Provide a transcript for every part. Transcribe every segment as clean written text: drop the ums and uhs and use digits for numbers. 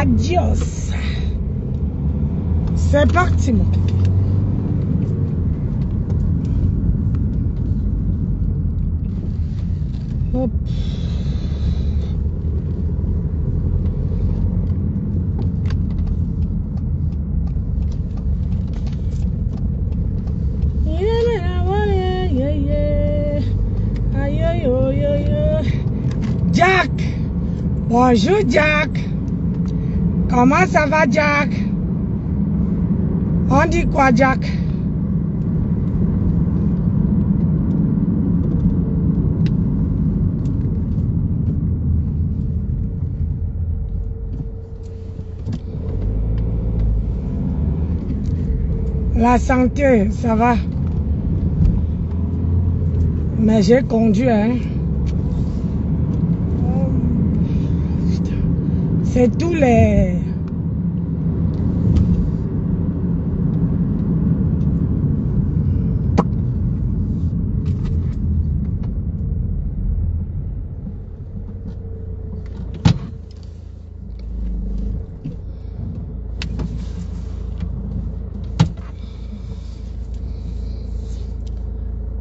Adios. C'est parti, mon kiki. Hop. Jack. Bonjour Jack. Comment ça va Jack? On dit quoi Jack? La santé, ça va. Mais j'ai conduit, hein. C'est tous les...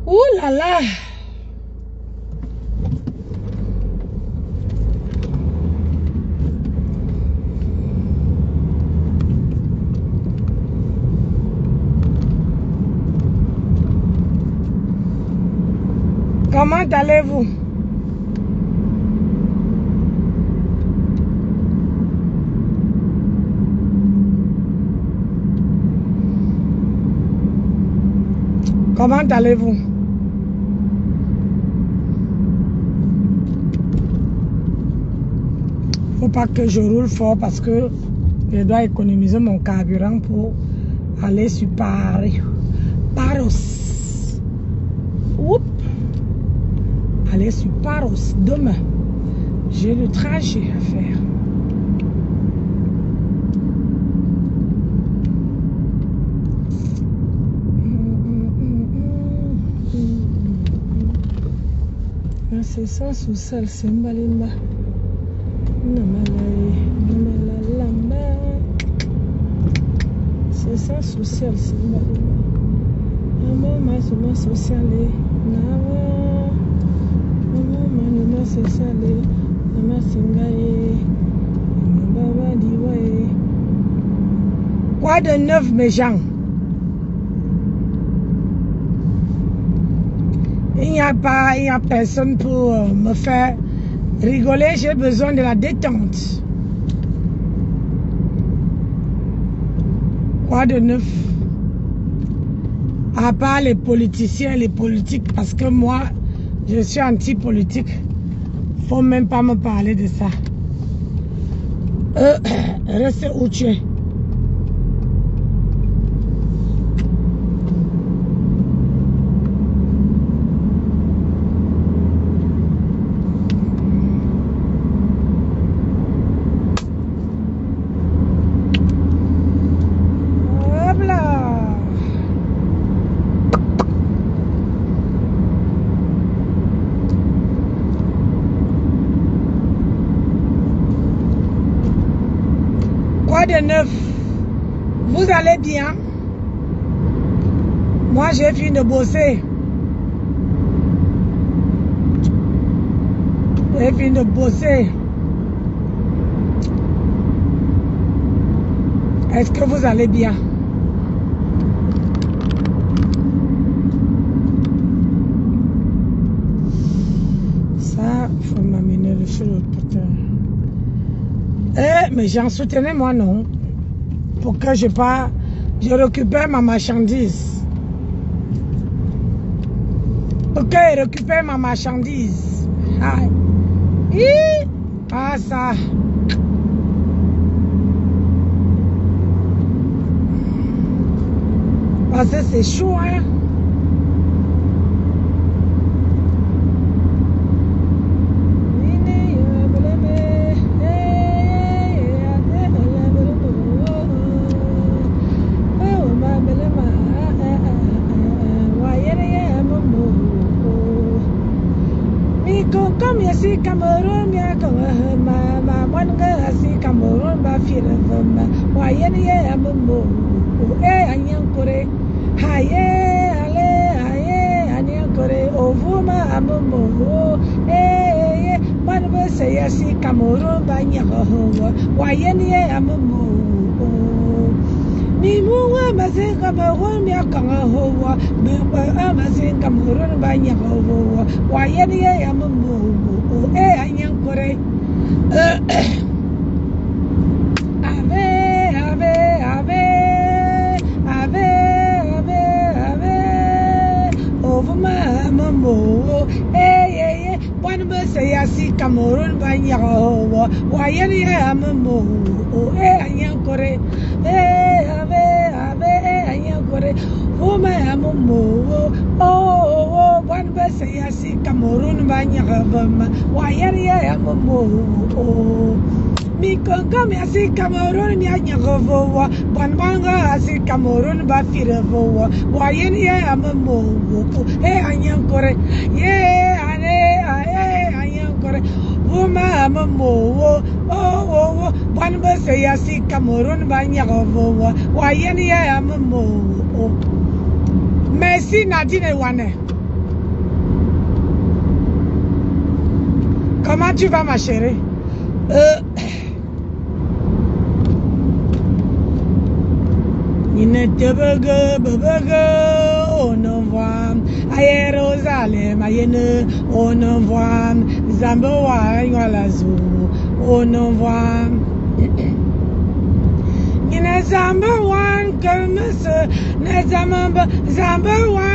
Ouh là là! Comment allez-vous? Comment allez-vous? Faut pas que je roule fort parce que je dois économiser mon carburant pour aller sur Paris. Paros. Oups. Aller sur Paros demain. J'ai le trajet à faire. C'est ça sous celle, c'est Mbalimba. C'est ça social, c'est Mbalimba. Maman, social. Quoi de neuf mes gens? Il n'y a personne pour me faire rigoler, j'ai besoin de la détente. Quoi de neuf? À part les politiciens, les politiques, parce que moi, je suis anti-politique. Faut même pas me parler de ça. Restez où tu es. De neuf, vous allez bien? Moi j'ai fini de bosser. J'ai fini de bosser. Est-ce que vous allez bien? Ça, faut m'amener le feu de potin. Mais j'en soutenais moi non. Pour que je récupère ma marchandise. Pour que je récupère ma marchandise. Ah ça. Parce que c'est chaud hein. Cameroun, ma mwanga asi Cameroun ba fira vama wa yeni ye ammo anyankore haye ale haye anyankore ovuma ammo man ba say asi Cameroun ba nyako wa yeni ye ammo mi muwa mazen Cameroun mi akanga howa mi ba mazen Cameroun ba nyako wa yeni ye ammo anyankore ave ave ave ave ave ave ovuma mamo one be say asi Cameroun ba nyako wa yeni amamo anyankore ave ave anyankore ovuma mamo one be say asi Cameroun ba nyako wa yeni amamo mi konga mi asi Cameroun mi anyako bon banga asi Cameroun ba fira wa yeni amamo anyankore anyankore vuma mamo bon be say asi Cameroun ba nyako wa yeni amamo. Merci Nadine Wane. Comment tu vas ma chérie? Ine tebege bebege on envoie à Jérusalem ayene on envoie Zamboa yalazo on envoie ine Zamboa comme ce ne Zamboa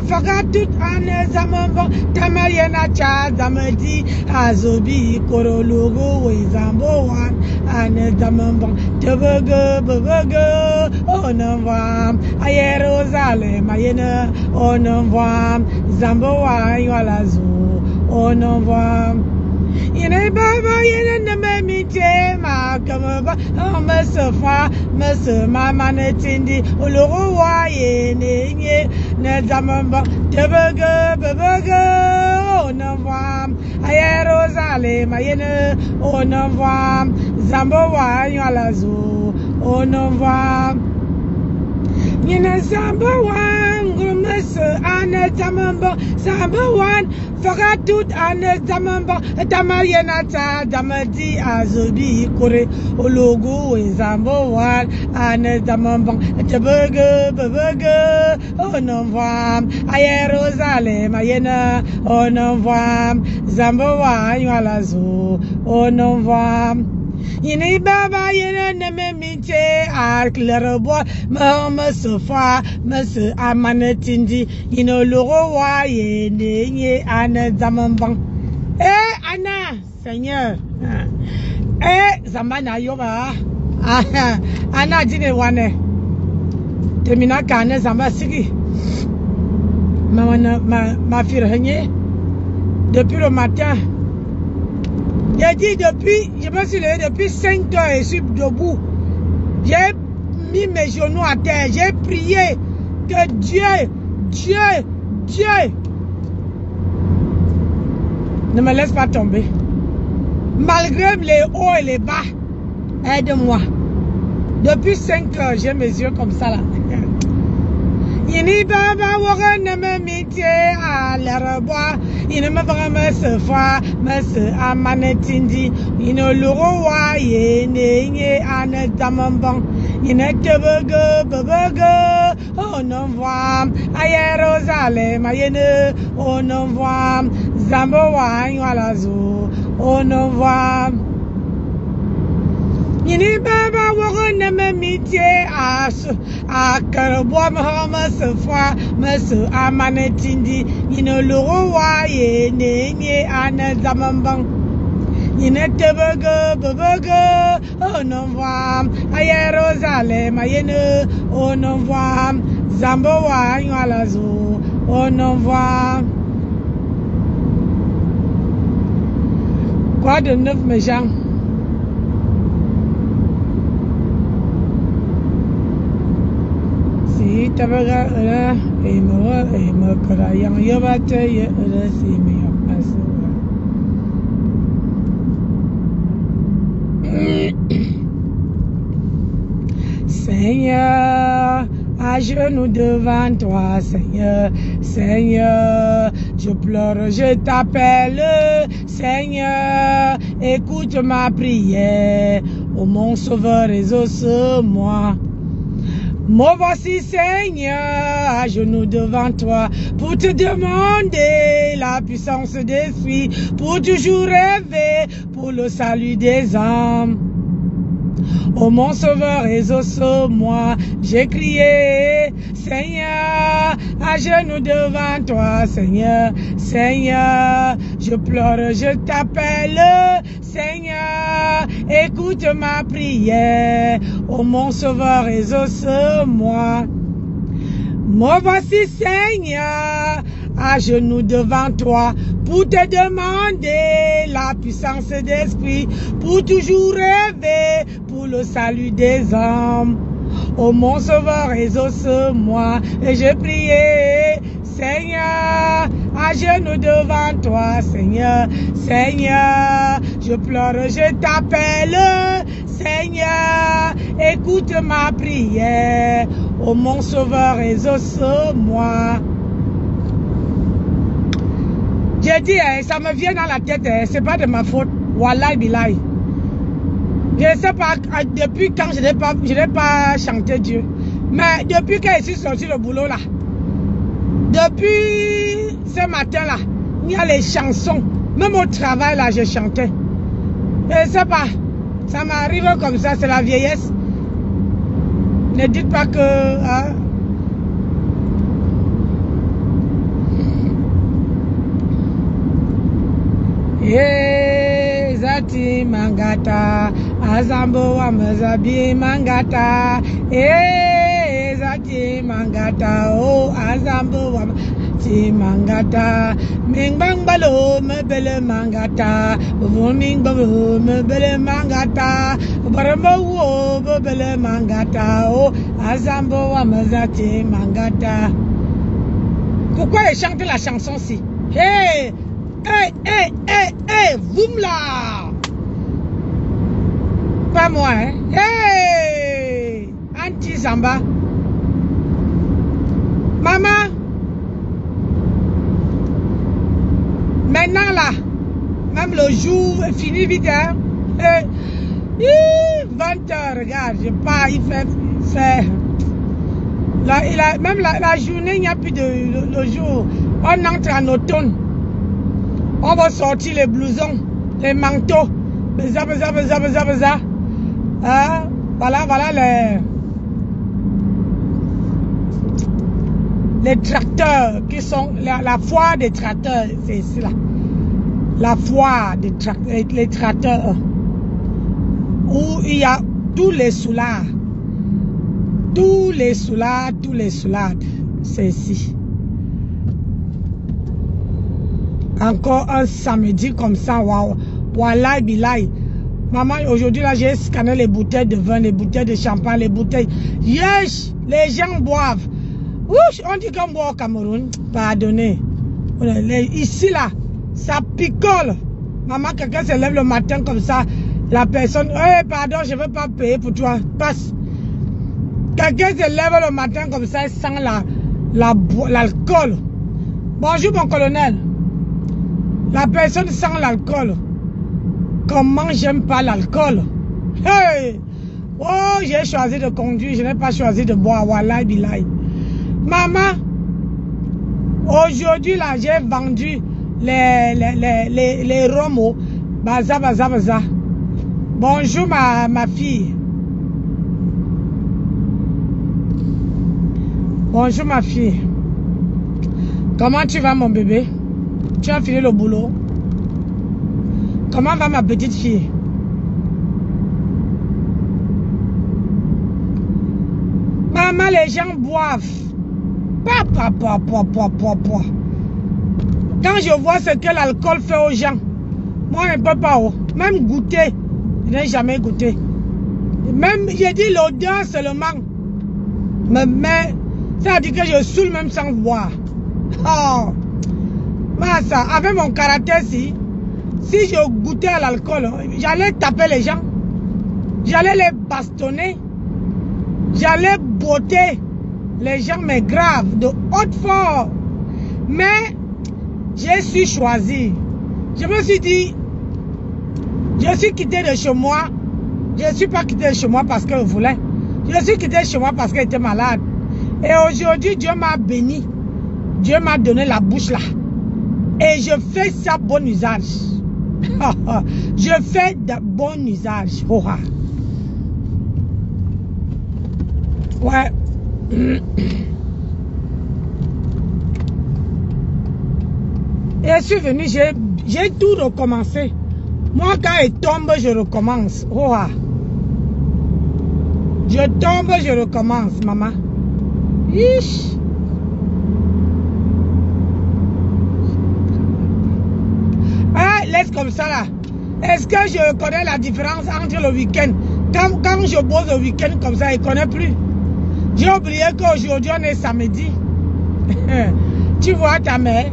fagatut ane Zamboa tamayena cha zamedi azobi korologo we Zamboa ane Zamboa tebege bebege on envoie à Jérusalem ayene on envoie Zamboa yalazo on envoie ine baba yene ne mite ma comme ba mesefa mesema manetindi oloro wa yene nye ne Zamboa tebege bebege on envoie à Jérusalem ayene on envoie Zamboa yalazo on envoie Yine Zamboa ngumese ane Zamboa Zamboa fagatut ane Zamboa tamayena ta damadi azobi kore ologo e Zamboa ane Zamboa tebege bebege on envoie à Jérusalem ayena on envoie Zamboa yalazo on envoie Yini baba yene neme mite a klerebo me sofa me se amanetindi yino loro wa yene nye ane Zamboa Anna Seigneur Zambana yoba Anna dine wane temina kane Zamba sigi ma fille depuis le matin. J'ai dit je me suis levé depuis 5 heures et je suis debout. J'ai mis mes genoux à terre, j'ai prié que Dieu ne me laisse pas tomber. Malgré les hauts et les bas, aide-moi. Depuis 5 heures, j'ai mes yeux comme ça là. Yini baba wara ne me mite à l'arabois, il ne me vraiment se fa, me se amanetindi, il ne loro wa ye ane Zamboa, il ne tebege, on envoie à Jérusalem, ayene, on envoie Zamboa yalazo, on envoie. Yini baba wara ne me mite à Karabwa Mahama Sefa, Messu Amanetindi, Yino Loro wa ye ane Zamboa. Yine tebege, on envoie à Jérusalem, ayene, on envoie Zamboa yalazo, on envoie. Quoi de neuf mes gens? Si tabaga et me croyant yabate si me Seigneur, à genoux devant toi, Seigneur, Seigneur, je pleure, je t'appelle, Seigneur, écoute ma prière, ô mon sauveur, exauce-moi. Me voici, Seigneur, à genoux devant toi, pour te demander la puissance d'esprit, pour toujours rêver, pour le salut des âmes. Oh mon sauveur, exauce-moi, j'ai crié, Seigneur, à genoux devant toi, Seigneur, Seigneur, je pleure, je t'appelle, Seigneur, écoute ma prière, oh mon sauveur, exauce-moi. Me voici, Seigneur, à genoux devant toi, pour te demander la puissance d'esprit, pour toujours rêver, pour le salut des hommes. Oh mon sauveur, exauce-moi, et je priais, Seigneur, à genoux devant toi, Seigneur, Seigneur, je pleure, je t'appelle, Seigneur, écoute ma prière, oh mon sauveur, exauce-moi. J'ai dit, ça me vient dans la tête, c'est pas de ma faute, wallahi billahi. Je ne sais pas depuis quand je n'ai pas chanté Dieu. Mais depuis que je suis sorti le boulot là, depuis ce matin là, il y a les chansons. Même au travail là, je chantais. Je ne sais pas, ça m'arrive comme ça, c'est la vieillesse. Ne dites pas que... Hein, Zati mangata azambo wa mazabi mangata zati mangata o azambo wa ti mangata mingbang balo mebele mangata ming balo mebele mangata baramba wo mebele mangata o azambo wa mazati mangata. Pourquoi elle chante la chanson-ci? Hey! Vous là! Pas moi, hein? Hey! Anti-Zamba. Maman! Maintenant là, même le jour est fini vite, hein? 20h, regarde, je pars, il fait là, même la journée, il n'y a plus de le jour. On entre en automne. On va sortir les blousons, les manteaux. Hein? Voilà les tracteurs qui sont la foire des tracteurs, c'est ici là. La foire des tracteurs, les tracteurs où il y a tous les soulards. Tous les soulades, c'est ici. Encore un samedi comme ça, waouh, wallahi billahi. Maman, aujourd'hui là, j'ai scanné les bouteilles de vin, les bouteilles de champagne, les bouteilles. Yes, les gens boivent. Ouch, on dit qu'on boit au Cameroun. Pardonnez. Ici là, ça picole. Maman, quelqu'un se lève le matin comme ça. La personne, pardon, je ne veux pas payer pour toi. Passe. Quelqu'un se lève le matin comme ça, il sent l'alcool. Bonjour mon colonel. La personne sent l'alcool. Comment j'aime pas l'alcool? Hey! Oh, j'ai choisi de conduire, je n'ai pas choisi de boire. Wallahi billahi. Maman, aujourd'hui là, j'ai vendu les romos. Baza. Bonjour ma fille. Bonjour ma fille. Comment tu vas mon bébé? Tu as fini le boulot? Comment va ma petite fille? Maman, les gens boivent. Quand je vois ce que l'alcool fait aux gens, moi je ne peux pas. Même goûter, je n'ai jamais goûté. Même, j'ai dit l'odeur seulement. Mais ça veut dire que je saoule même sans boire. Oh! Massa, avec mon caractère, si je goûtais à l'alcool, j'allais taper les gens. J'allais les bastonner. J'allais botter les gens, mais grave, de Haute-Fort. Mais j'ai su choisir. Je me suis dit, je suis quitté de chez moi. Je ne suis pas quitté de chez moi parce qu'elle voulait. Je suis quitté de chez moi parce qu'elle était malade. Et aujourd'hui, Dieu m'a béni. Dieu m'a donné la bouche là. Et je fais ça bon usage. Je fais de bon usage. Ouais. Et je suis venu, j'ai tout recommencé. Moi, quand il tombe, je recommence. Je tombe, je recommence, maman. Ish. Ah, laisse comme ça là. Est-ce que je connais la différence entre le week-end? Quand je bosse le week-end comme ça, je ne connais plus. J'ai oublié qu'aujourd'hui on est samedi. Tu vois ta mère?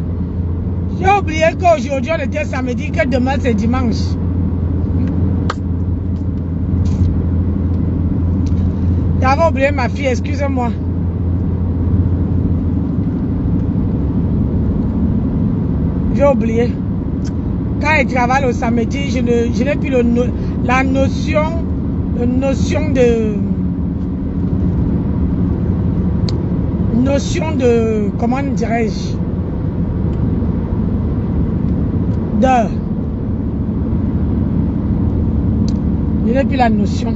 J'ai oublié qu'aujourd'hui on était samedi, que demain c'est dimanche. J'avais oublié ma fille, excusez-moi. J'ai oublié. Quand elle travaille le samedi, je n'ai plus la notion de, comment dirais-je, je n'ai plus la notion.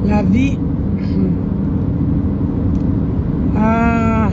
La vie. Ah.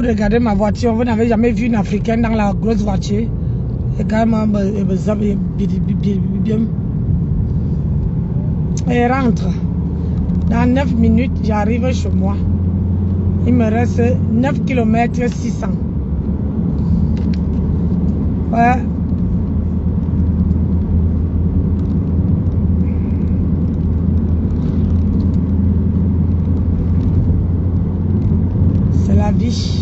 Regardez ma voiture, vous n'avez jamais vu une Africaine dans la grosse voiture. Et quand même, elle rentre. Dans 9 minutes, j'arrive chez moi. Il me reste 9 km 600. Ouais. C'est la vie.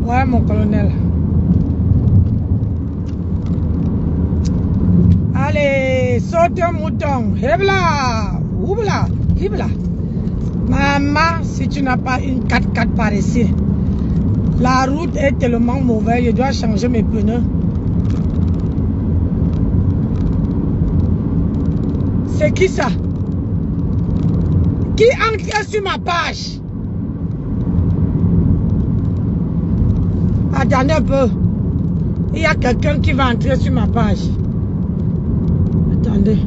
Ouais, mon colonel. Allez, saute un mouton. Hébla, oubla, hibla. Maman, si tu n'as pas une 4x4 par ici, la route est tellement mauvaise, je dois changer mes pneus. C'est qui ça? Qui entre sur ma page? Attendez un peu. Il y a quelqu'un qui va entrer sur ma page. Attendez.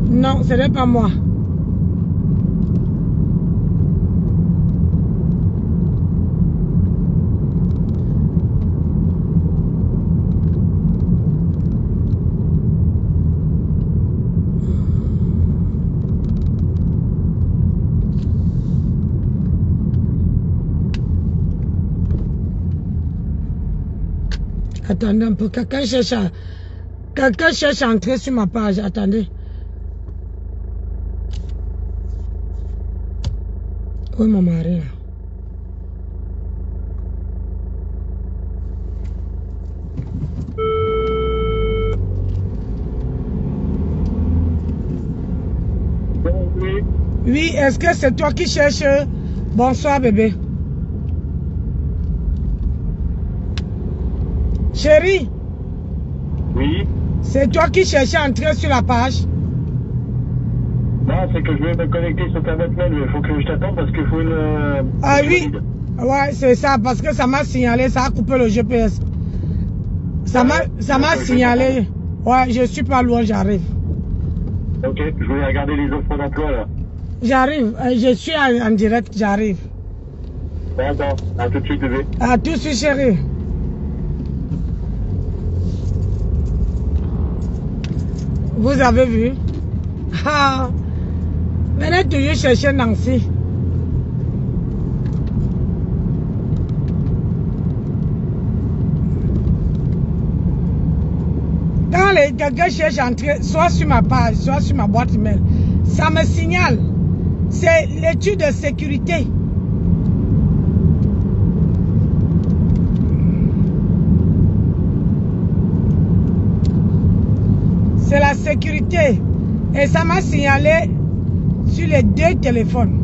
Non, ce n'est pas moi. Attendez un peu, quelqu'un cherche à entrer sur ma page. Attendez. Où est mon mari là? Oui, est-ce que c'est toi qui cherches? Bonsoir bébé. Chérie. Oui. C'est toi qui cherchais à entrer sur la page? Non, c'est que je vais me connecter sur ta boîte mail, mais il faut que je t'attende parce qu'il faut une... Ah oui. Ouais, c'est ça, parce que ça m'a signalé, ça a coupé le GPS. Ça m'a signalé. Ouais, je suis pas loin, j'arrive. Ok, je voulais regarder les offres d'emploi là. J'arrive, je suis en direct, j'arrive. D'accord, à tout de suite, bébé. À tout de suite, chérie. Vous avez vu? Ah, venez toujours chercher Nancy. Quand quelqu'un cherche à entrer, soit sur ma page, soit sur ma boîte email, ça me signale. C'est l'étude de sécurité. C'est la sécurité. Et ça m'a signalé sur les deux téléphones.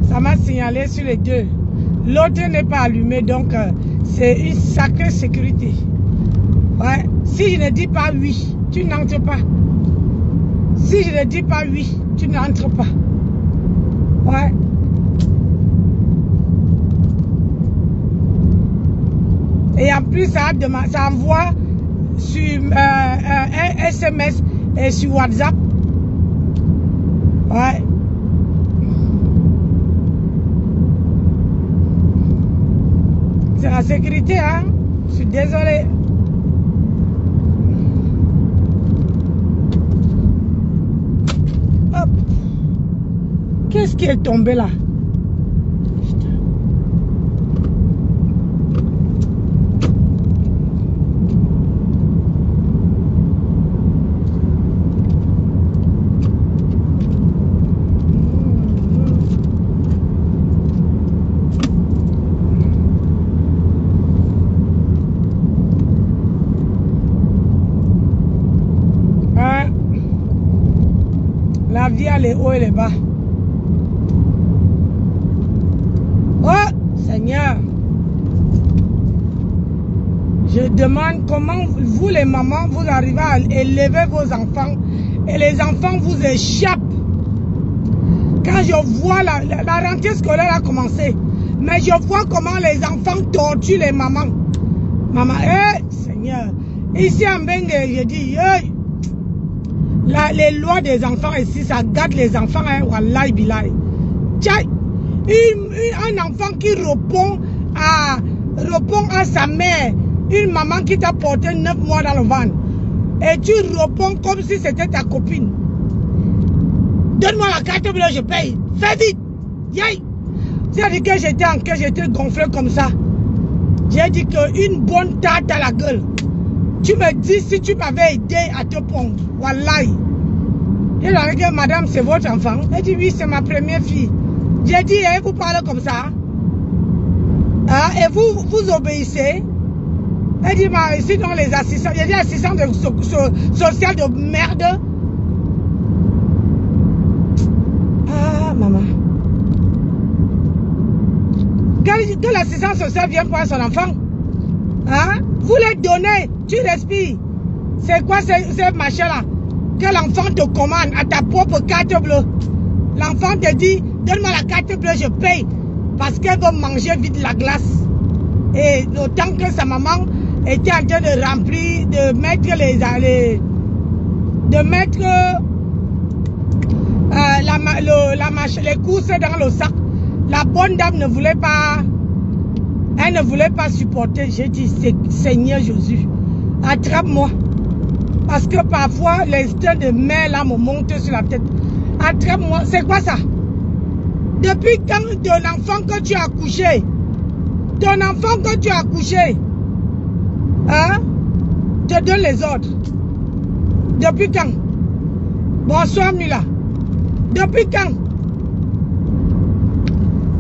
Ça m'a signalé sur les deux. L'autre n'est pas allumé, donc c'est une sacrée sécurité. Ouais. Si je ne dis pas oui, tu n'entres pas. Si je ne dis pas oui, tu n'entres pas. Ouais. Et en plus, ça envoie sur un SMS et sur WhatsApp. Ouais. C'est la sécurité, hein. Je suis désolée. Hop. Qu'est-ce qui est tombé là? La vie a les hauts et les bas. Oh, Seigneur. Je demande comment vous, les mamans, vous arrivez à élever vos enfants et les enfants vous échappent. Quand je vois la rentrée scolaire a commencé, mais je vois comment les enfants torturent les mamans. Maman, Seigneur. Ici en Bengue, je dis, les lois des enfants ici, ça gâte les enfants, hein, wallahi billahi. Un enfant qui répond à sa mère, une maman qui t'a porté 9 mois dans le ventre, et tu réponds comme si c'était ta copine. Donne-moi la carte bleue, je paye. Fais vite. Yay. C'est-à-dire que j'étais gonflé comme ça. J'ai dit qu'une bonne tarte à la gueule. Tu me dis si tu m'avais aidé à te pondre. Wallahi. Je leur ai dit, madame, c'est votre enfant. Elle dit, oui, c'est ma première fille. J'ai dit, vous parlez comme ça. Ah, et vous obéissez. Elle dit, sinon les assistants, il y a des assistants sociaux de merde. Ah, maman. Quand l'assistant social vient pour son enfant, hein, vous les donnez, tu respires. C'est quoi ce machin-là? Que l'enfant te commande à ta propre carte bleue. L'enfant te dit, donne-moi la carte bleue, je paye. Parce qu'elle veut manger vite la glace. Et autant que sa maman était en train de remplir, de mettre les courses dans le sac. La bonne dame ne voulait pas, elle ne voulait pas supporter. J'ai dit, Seigneur Jésus, attrape-moi. Parce que parfois, l'instinct de mère là me monte sur la tête. Attrape-moi. C'est quoi ça? Depuis quand ton enfant que tu as accouché, hein, te donne les ordres? Depuis quand? Bonsoir Mila. Depuis quand?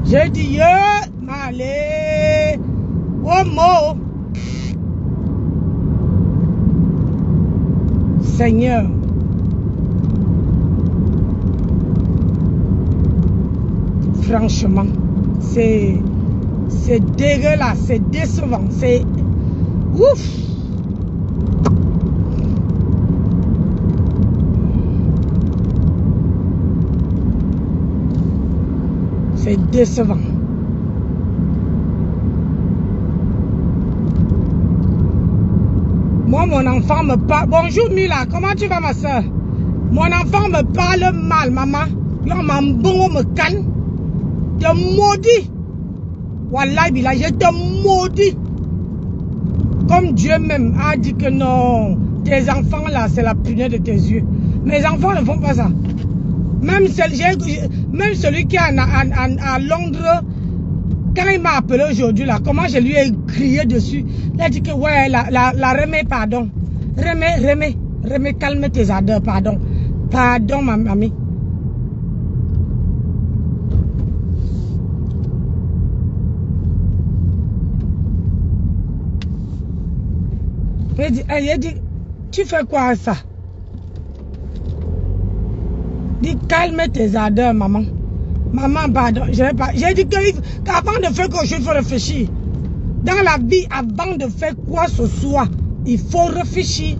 J'ai dit, allez, oh mot. Seigneur. Franchement, c'est dégueulasse, c'est décevant, c'est ouf. C'est décevant. Moi, mon enfant me parle. Bonjour Mila, comment tu vas ma soeur? Mon enfant me parle mal, maman. Yo, m'embongo me canne. Je te maudis. Wallah, Bila, je te maudis. Comme Dieu même a dit que non, tes enfants là, c'est la punaise de tes yeux. Mes enfants ne font pas ça. Même celui qui est à Londres, quand il m'a appelé aujourd'hui là, comment je lui ai crié dessus. Il a dit que ouais, la Remé, pardon. Remé, calme tes ardeurs, pardon. Pardon, ma mamie. Il a dit, tu fais quoi ça? Dis, calme tes ardeurs, maman. Maman, pardon, je vais pas. J'ai dit qu'avant de faire quelque chose, il faut réfléchir. Dans la vie, avant de faire quoi que ce soit, il faut réfléchir.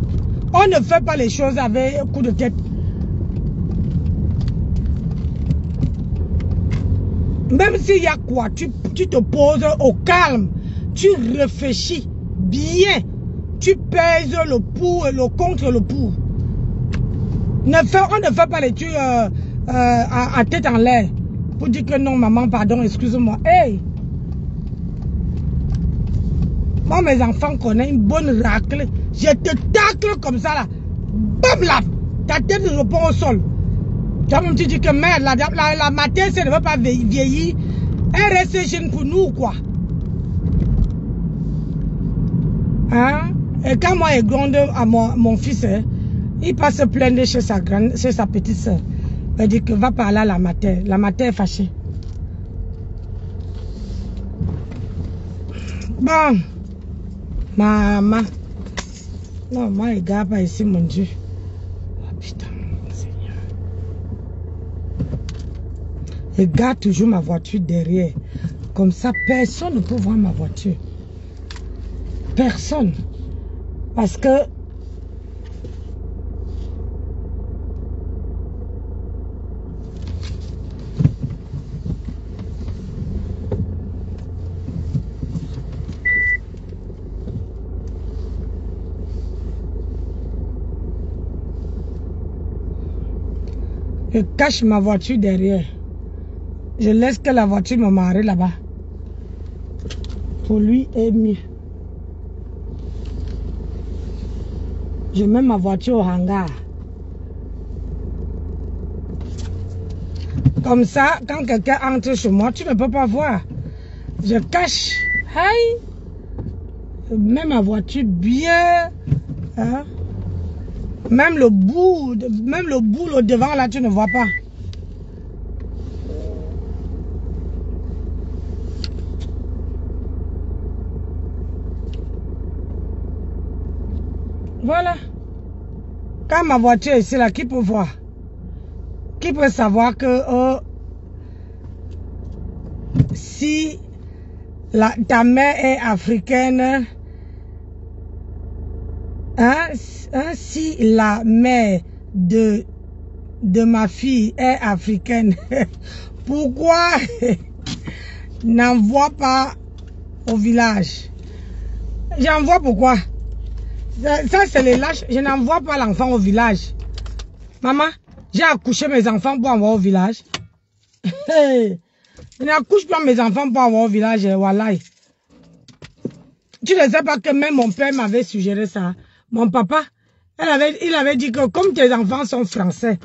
On ne fait pas les choses avec un coup de tête. Même s'il y a quoi, tu te poses au calme. Tu réfléchis bien. Tu pèses le pour et le contre le pour. On ne fait pas les trucs à tête en l'air. Pour dire que non, maman, pardon, excuse-moi. Hey! Moi, mes enfants connaissent une bonne racle. Je te tacle comme ça, là. Bam, là! Ta tête répond au sol. Tu vas me dire que merde, la matière, ça ne veut pas vieillir. Elle reste jeune pour nous, quoi. Hein? Et quand moi, je gronde à mon fils, hein, il passe se plaindre chez sa petite soeur. Elle dit que va parler à la matière. La matière est fâchée. Bon. Maman. Non, moi, il garde pas ici, mon Dieu. Oh, putain, Seigneur. Il garde toujours ma voiture derrière. Comme ça, personne ne peut voir ma voiture. Personne. Parce que je cache ma voiture derrière. Je laisse que la voiture me marre là-bas. Pour lui est mieux. Je mets ma voiture au hangar. Comme ça, quand quelqu'un entre chez moi, tu ne peux pas voir. Je cache. Hey! Je mets ma voiture bien. Hein? Même le bout, le devant là, tu ne vois pas. Voilà. Quand ma voiture est ici là, qui peut voir? Qui peut savoir que si ta mère est africaine, hein, si la mère de ma fille est africaine, pourquoi n'envoie pas au village? J'envoie pourquoi? Ça c'est les lâches. Je n'envoie pas l'enfant au village. Maman, j'ai accouché mes enfants pour envoyer au village. Hey, je n'accouche pas mes enfants pour envoyer au village. Voilà. Tu ne sais pas que même mon père m'avait suggéré ça. Mon papa, il avait dit que comme tes enfants sont français,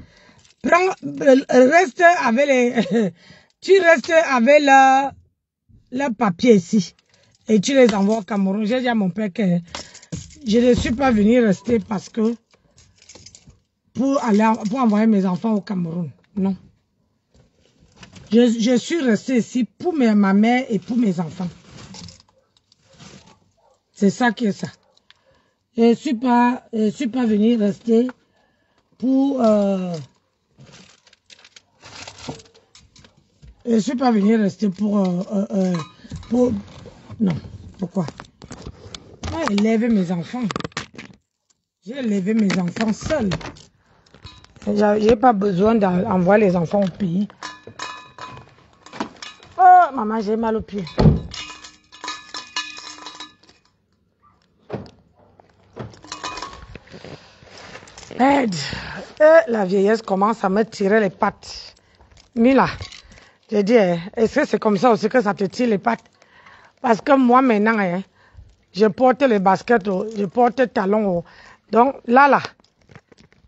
reste avec les... tu restes avec le papier ici. Et tu les envoies au Cameroun. J'ai dit à mon père que je ne suis pas venu rester parce que pour envoyer mes enfants au Cameroun. Non. Je suis resté ici pour ma mère et pour mes enfants. C'est ça qui est ça. Je ne suis pas venu rester pour... je ne suis pas venu rester pour... non. Pourquoi? J'ai élevé mes enfants. J'ai élevé mes enfants seuls. Je n'ai pas besoin d'envoyer les enfants au pays. Maman, j'ai mal au pied. Aide. La vieillesse commence à me tirer les pattes. Mila, j'ai dit, est-ce que c'est comme ça aussi que ça te tire les pattes? Parce que moi maintenant, je porte les baskets, je porte les talons. Donc là,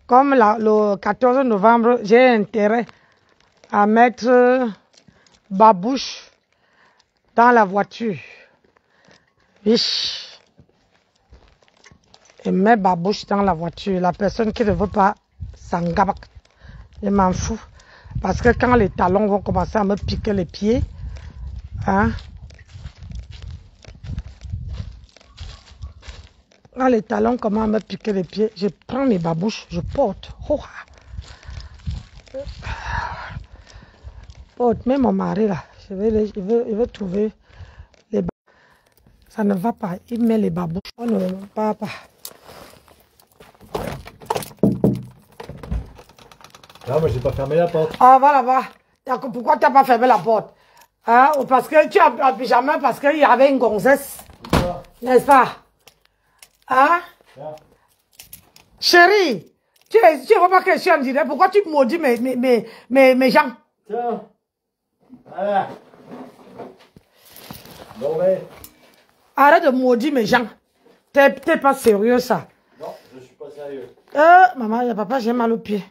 comme le 14 novembre, j'ai intérêt à mettre babouche dans la voiture. Wesh. Et mets babouche dans la voiture. La personne qui ne veut pas s'engabak. Je m'en fous. Parce que quand les talons vont commencer à me piquer les pieds, hein, quand les talons commencent à me piquer les pieds, je prends mes babouches, je porte. Oh. Porte, même mon mari là, je vais trouver les babouches. Ça ne va pas, il met les babouches. On ne va pas. Non, moi j'ai pas fermé la porte. Ah, va là-bas. D'accord, pourquoi tu n'as pas fermé la porte? Hein? Ou parce que tu as en pyjama parce qu'il y avait une gonzesse. N'est-ce pas? Hein? Tiens. Chérie, tu ne vois pas que je suis en direct. Pourquoi tu maudis mes gens? Tiens. Voilà. Bon, mais. Arrête de maudire mes gens. T'es pas sérieux, ça. Non, je suis pas sérieux. Maman, papa, j'ai mal au pied.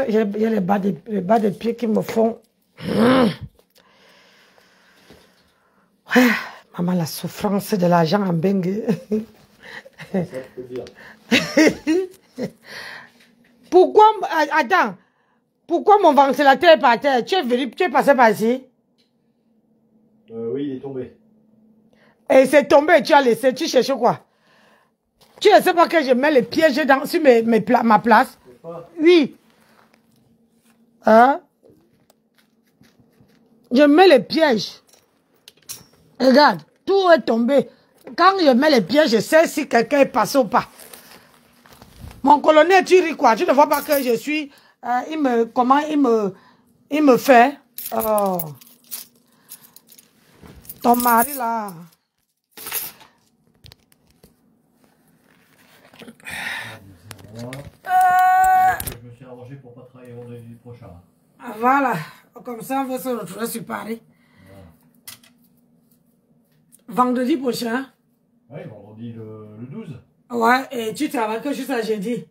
Il y a les bas de pied qui me font... Ouais, maman, la souffrance de l'argent en bengue. Ça peut dire. Pourquoi... Attends. Pourquoi mon ventilateur est par terre? Tu es passé par ici? Oui, il est tombé. Et c'est tombé, tu as laissé. Tu cherches quoi? Tu ne sais pas que je mets les pièges sur ma place? Oui. Hein? Je mets les pièges. Regarde, tout est tombé. Quand je mets les pièges, je sais si quelqu'un est passé ou pas. Mon colonel, tu ris quoi? Tu ne vois pas que je suis... comment il me fait? Oh. Ton mari là. Je me suis arrangé pour pas travailler vendredi prochain. Voilà. Comme ça, on va se retrouver sur Paris. Voilà. Vendredi prochain. Oui, vendredi le 12. Ouais, et tu travailles que juste à jeudi?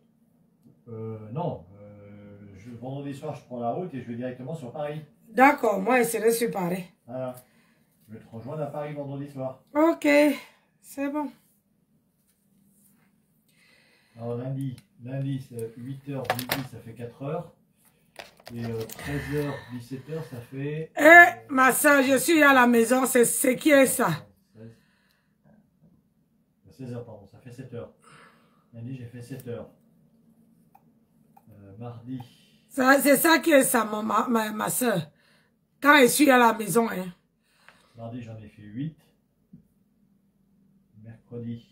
Non. Vendredi soir, je prends la route et je vais directement sur Paris. D'accord, moi, je serai sur Paris. Voilà. Je vais te rejoindre à Paris vendredi soir. Ok, c'est bon. Alors lundi c'est 8h, midi, ça fait 4h. Et 13h, 17h, ça fait... Ma soeur, je suis à la maison, c'est qui est ça? 16h, pardon, ça fait 7h. Lundi, j'ai fait 7h. Mardi... C'est ça qui est ça, ma soeur. Quand je suis à la maison, hein. Mardi, j'en ai fait 8. Mercredi,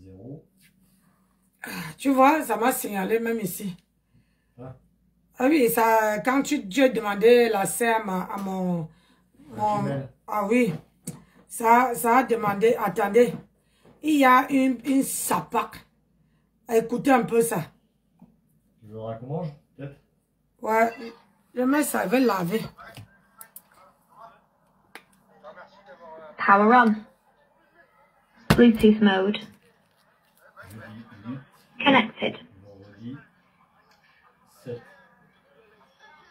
0. Tu vois, ça m'a signalé même ici. Ah. Ah oui, ça, quand tu as demandé la serre à mon ah oui, ça a demandé, attendez, il y a une sapac. Écoutez un peu ça. Tu voudras qu'on mange, peut-être? Ouais, je mets ça, je vais laver. Power on. Bluetooth mode. Connected. Vendredi 7.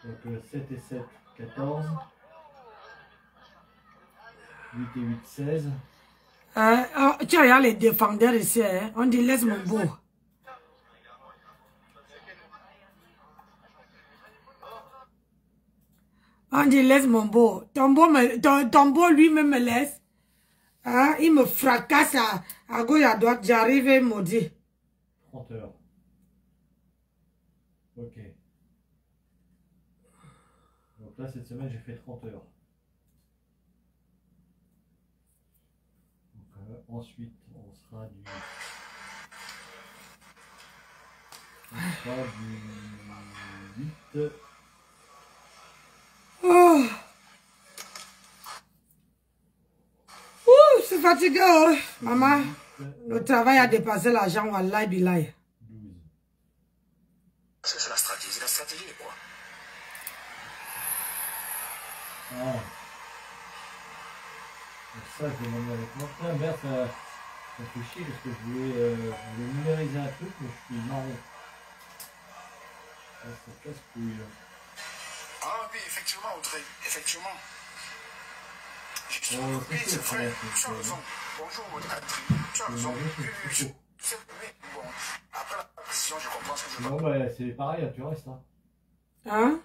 Donc 7 et 7, 14. 8 et 8, 16. Tu regardes les défendeurs ici, hein? On dit laisse mon beau. On dit laisse mon beau. Ton beau lui-même me laisse. Hein? Il me fracasse à gauche à droite. J'arrive et il me dit. 30 heures. Ok. Donc là, cette semaine, j'ai fait 30 heures. Donc, ensuite, on sera du 8. fatiguée, oh. Maman. Le travail a dépassé l'argent, wallahi billahi. 12. C'est la stratégie. La stratégie est quoi? Ah. Ça, je vais m'emmener avec moi. Putain, merde, ça fait chier parce que je voulais numériser un truc, mais je suis marron. Ça casse-couille là. Ah oui, effectivement, Audrey, effectivement. Oui, c'est vrai, tu as raison. Bonjour, Audrey, tu as raison. C'est vrai, bon. Après la précision, je comprends ce que je veux. Bon, bah, c'est pareil, tu restes. Hein? Hein?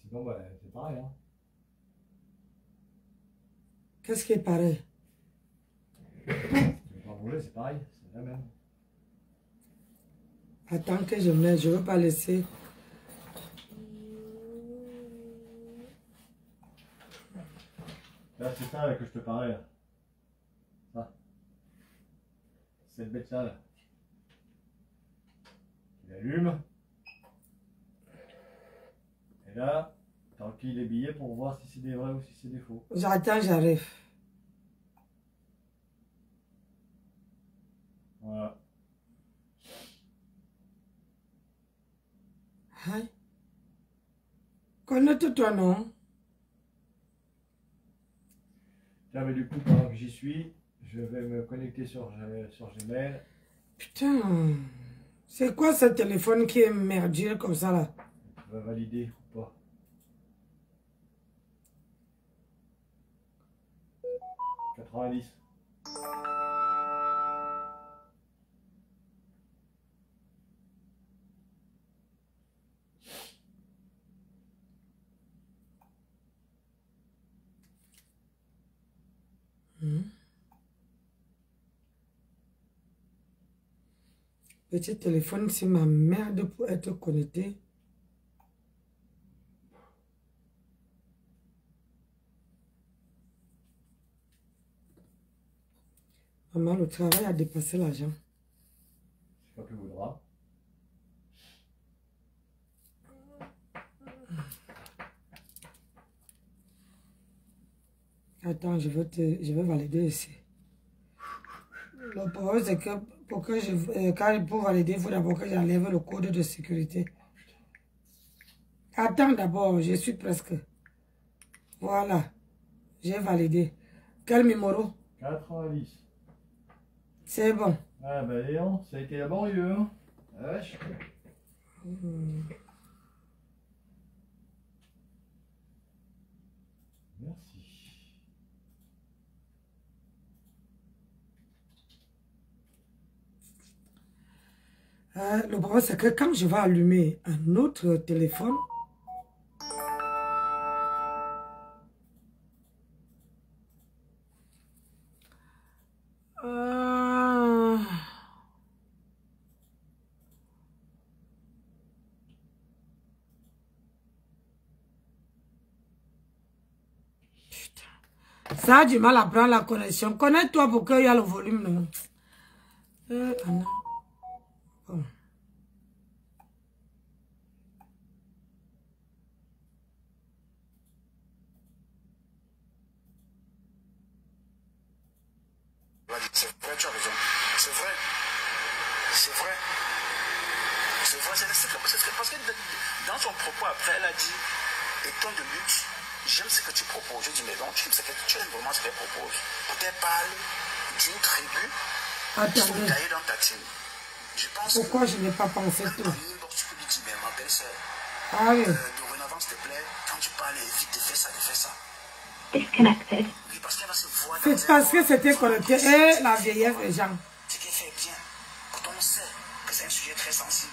Sinon, bah, c'est pareil. Hein? Qu'est-ce qui est pareil? Tu veux pas rouler, c'est pareil, c'est la même. Attends que je mette, je veux pas laisser. Là, c'est ça là, que je te parlais. Là. Ça. Cette bête-là. Là. Tu l'allumes. Et là, tu enquilles les billets pour voir si c'est des vrais ou si c'est des faux. J'attends, j'arrive. Voilà. Hein? Connecte-toi, non? Tiens, mais du coup, pendant que j'y suis, je vais me connecter sur Gmail. Putain, c'est quoi ce téléphone qui est merdique comme ça là? Tu vas valider ou pas? « 90. » Petit téléphone, c'est ma merde pour être connecté. Maman, le travail a dépassé l'argent. C'est quand tu voudras. Attends, je vais valider ici. Le problème, c'est que pour valider, il faut d'abord que j'enlève le code de sécurité. Attends d'abord, je suis presque. Voilà, j'ai validé. Quel numéro? 90. C'est bon. Ah bah Léon, ça a été laborieux, hein. Vache. Merci. Le problème, c'est que quand je vais allumer un autre téléphone, ça a du mal à prendre la connexion. Connecte-toi pour qu'il y ait le volume. Non? Bon. C'est vrai, tu as raison. C'est vrai. C'est vrai. C'est vrai, c'est parce que dans son propos après, elle a dit, étant de lutte, j'aime ce que tu proposes. Je dis, mais donc, tu aimes vraiment ce qu'elle propose. Peut-être parle d'une tribu qui sont taillées dans ta team. Je pense pourquoi je n'ai pas pensé tout? Tu peux lui dire, mais ma belle-sœur, ah oui. dorénavant, s'il te plaît, quand tu parles, évite de faire ça, de faire ça. Disconnected. Oui, parce qu'elle va se voir. C'est parce que c'était connecté. Et la vieillesse des gens. Ce qu'elle fait bien. Pourtant, on sait que c'est un sujet très sensible.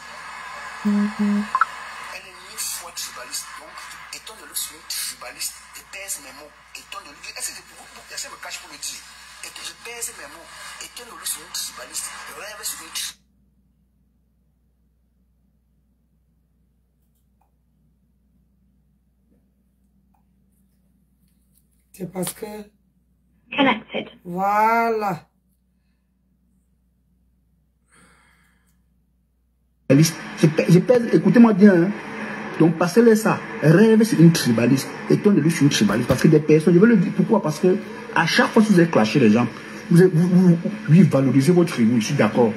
Elle est 1000 fois tribaliste. Donc, étant donné que je suis tribaliste, je pèse mes mots. Étant donné que je me cache pour le dire. Et que je pèse mes mots. Étant donné que je suis tribaliste, je rêve sur une tribaliste. C'est parce que... Connected. Voilà. Je pèse, écoutez-moi bien. Hein. Donc, passez-le ça. Rêve sur une tribaliste. Étant donné que je suis une tribaliste. Parce que des personnes, je veux le dire pourquoi. Parce que à chaque fois que vous avez clashé les gens, Oui, valorisez votre tribu, je suis d'accord.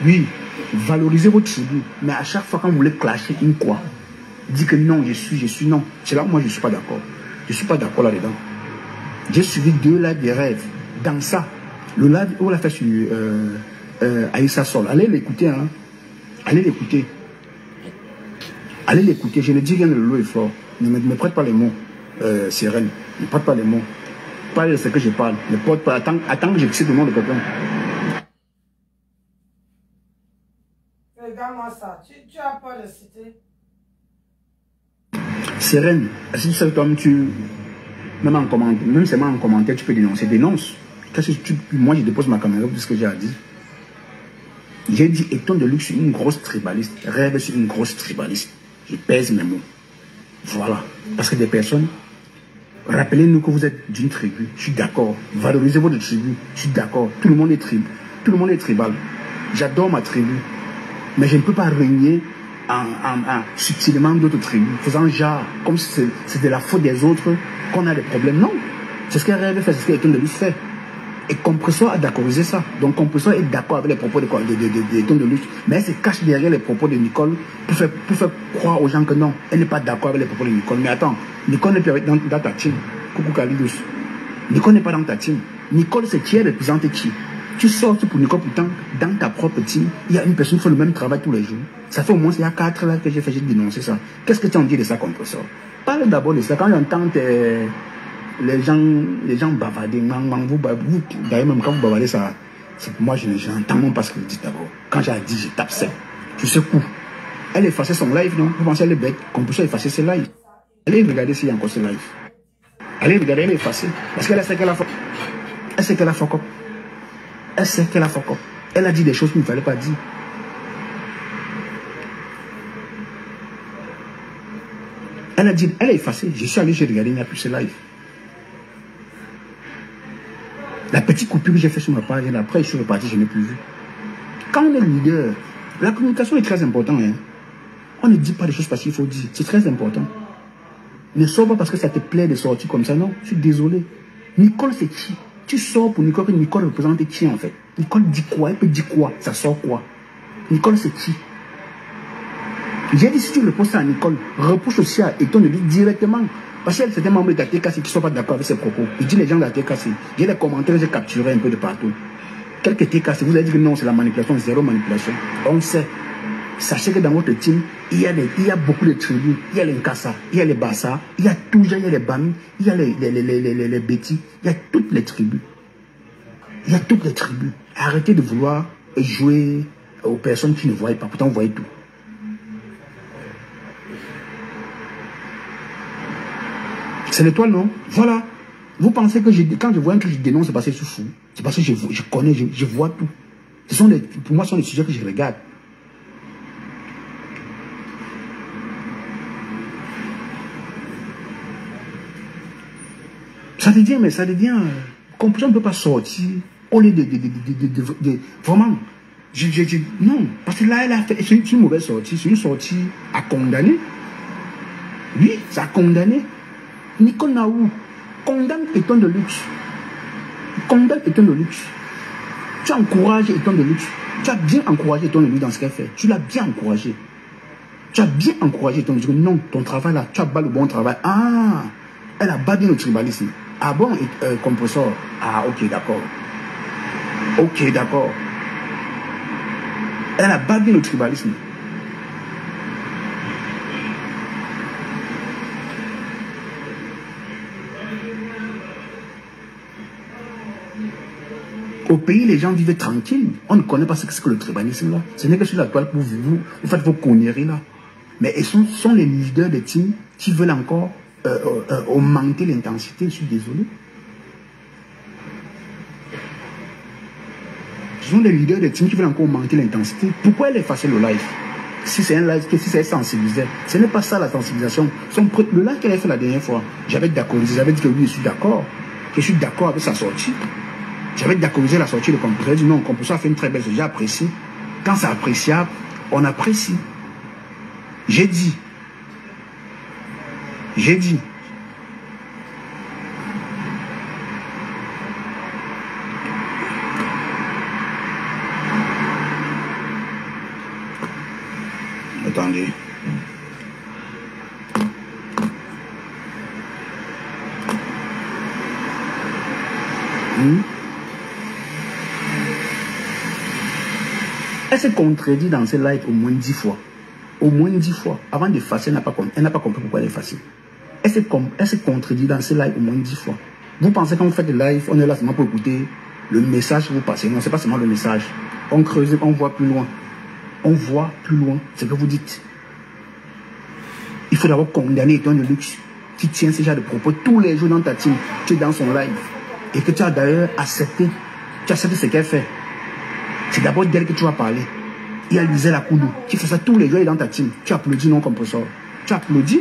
Oui, valorisez votre tribu. Mais à chaque fois quand vous voulez clasher une quoi, dites que non, je suis non. C'est là où moi je ne suis pas d'accord. Je ne suis pas d'accord là-dedans. J'ai suivi 2 lives de rêves. Dans ça, le live où on l'a fait sur Aïssa Sol. Allez l'écouter, hein. Allez l'écouter. Allez l'écouter. Je ne dis rien de l'eau et fort. Ne me prête pas les mots, Sérène. Ne prête pas les mots. Parle de ce que je parle. Ne porte pas. Attends que je cite le nom de quelqu'un. Regarde-moi ça. Tu as peur de citer. Sérène, si tu sais toi même en commentaire, même seulement en commentaire, tu peux dénoncer. Dénonce. Moi, je dépose ma caméra pour ce que j'ai à dire. J'ai dit Eton de Luxe sur une grosse tribaliste. Rêve sur une grosse tribaliste. Je pèse mes mots. Voilà. Parce que des personnes, rappelez-nous que vous êtes d'une tribu. Je suis d'accord. Valorisez votre tribu. Je suis d'accord. Tout le monde est tribu. Tout le monde est tribal. J'adore ma tribu. Mais je ne peux pas régner subtilement d'autres tribus, faisant genre, comme si c'est de la faute des autres qu'on a des problèmes. Non. C'est ce qu'elle rêve fait, c'est ce qu'Eton de Luxe fait. Et Compressor a d'accordiser ça. Donc Compressor est d'accord avec les propos d'Eton de Luxe. Mais elle se cache derrière les propos de Nicole pour faire croire aux gens que non, elle n'est pas d'accord avec les propos de Nicole. Mais attends, Nicole n'est pas dans ta team. Coucou Kalidos. Nicole n'est pas dans ta team. Nicole, c'est qui elle représente qui? Tu sors pour Nicole, pourtant, dans ta propre team, il y a une personne qui fait le même travail tous les jours. Ça fait au moins il y a 4 là que j'ai dénoncé ça. Qu'est-ce que tu en dis de ça, Compressor? Parle d'abord de ça. Quand j'entends les gens bavarder, d'ailleurs même quand vous bavardez ça, moi je n'entends même pas ce que vous dites d'abord. Quand j'ai dit, je tape ça. Tu sais quoi? Elle effacé son live, non? Vous pensez qu'elle est bête? Compressor effacer ses lives. Allez regarder s'il y a encore ce live. Allez regarder, elle est effacée. Parce qu'elle sait qu'elle a fuck. Elle sait qu'elle a fuck up. Elle sait qu'elle a fuck up. Elle a dit des choses qu'il ne fallait pas dire. Elle a dit, elle est effacée. Je suis allé, j'ai regardé, il n'y a plus ce live. La petite coupure que j'ai fait sur ma page, et après je suis reparti, je n'ai plus vu. Quand on est leader, la communication est très importante. Hein. On ne dit pas les choses parce qu'il faut dire. C'est très important. Ne sors pas parce que ça te plaît de sortir comme ça. Non, je suis désolé. Nicole, c'est qui? Tu sors pour Nicole, que Nicole représente qui en fait? Nicole dit quoi? Elle peut dire quoi? Ça sort quoi? Nicole, c'est qui? J'ai dit, si tu reposes ça à Nicole, repousse aussi à Eton de lui directement. Parce qu'il y a certains membres de la TKC qui ne sont pas d'accord avec ses propos. Il dit les gens de la TKC. J'ai des commentaires, j'ai capturé un peu de partout. Quelques TKC, vous avez dit que non, c'est la manipulation, zéro manipulation. On sait. Sachez que dans votre team, il y a beaucoup de tribus. Il y a les Nkassa, il y a les Bassa, il y a tout, il y a les Bami, il y a les Bétis, il y a toutes les tribus. Il y a toutes les tribus. Arrêtez de vouloir jouer aux personnes qui ne voient pas. Pourtant, vous voyez tout. C'est l'étoile, non? Voilà. Vous pensez que quand je vois un truc, je dénonce, c'est parce que je suis fou. C'est parce que je connais, je vois tout. Pour moi, ce sont des sujets que je regarde. Ça devient, mais ça devient... Compressor ne peut pas sortir. Au lieu de vraiment... non, parce que là, elle a fait... C'est une mauvaise sortie. C'est une sortie à condamner. Oui, ça a condamné. Nicole Naou condamne Eton de Luxe. Condamne Eton de Luxe. Tu encourages Eton de Luxe. Tu as bien encouragé Eton de Luxe dans ce qu'elle fait. Tu l'as bien encouragé. Tu as bien encouragé Eton de Luxe. Non, ton travail là, tu as pas le bon travail. Ah, elle a pas bien le tribalisme. Ah bon, Compressor. Ah, ok, d'accord. Ok, d'accord. Elle a pas bien le tribalisme. Au pays, les gens vivent tranquilles. On ne connaît pas ce que c'est que le tribalisme là. Ce n'est que sur la toile pour vous faites vos conneries là. Mais ils sont les leaders des teams qui veulent encore augmenter l'intensité. Je suis désolé. Ce sont les leaders des teams qui veulent encore augmenter l'intensité. Pourquoi elle efface le live? Si c'est un live, si c'est sensibilisé, ce n'est pas ça la sensibilisation. Le live qu'elle a fait la dernière fois, j'avais d'accord, j'avais dit que oui, je suis d'accord. Je suis d'accord avec sa sortie. J'avais d'accordiser la sortie de Compressor. J'ai dit non, Compressor a fait une très belle chose. J'ai apprécié. Quand c'est appréciable, on apprécie. J'ai dit. Elle s'est contredit dans ses lives au moins 10 fois. Au moins 10 fois. Avant d'effacer, elle n'a pas compris pourquoi elle effaçait. Elle s'est contredit dans ses lives au moins 10 fois. Vous pensez quand vous faites des lives, on est là seulement pour écouter le message que vous passez. Non, c'est pas seulement le message. On creuse, on voit plus loin. On voit plus loin ce que vous dites. Il faut d'abord condamner Eton de Luxe qui tient ce genre de propos tous les jours dans ta team. Tu es dans son live. Et que tu as d'ailleurs accepté. Tu acceptes ce qu'elle fait. C'est d'abord d'elle que tu vas parler. Il y a Lisel Akoudou qui fait ça tous les jours et dans ta team. Tu applaudis non comme professeur. Tu applaudis.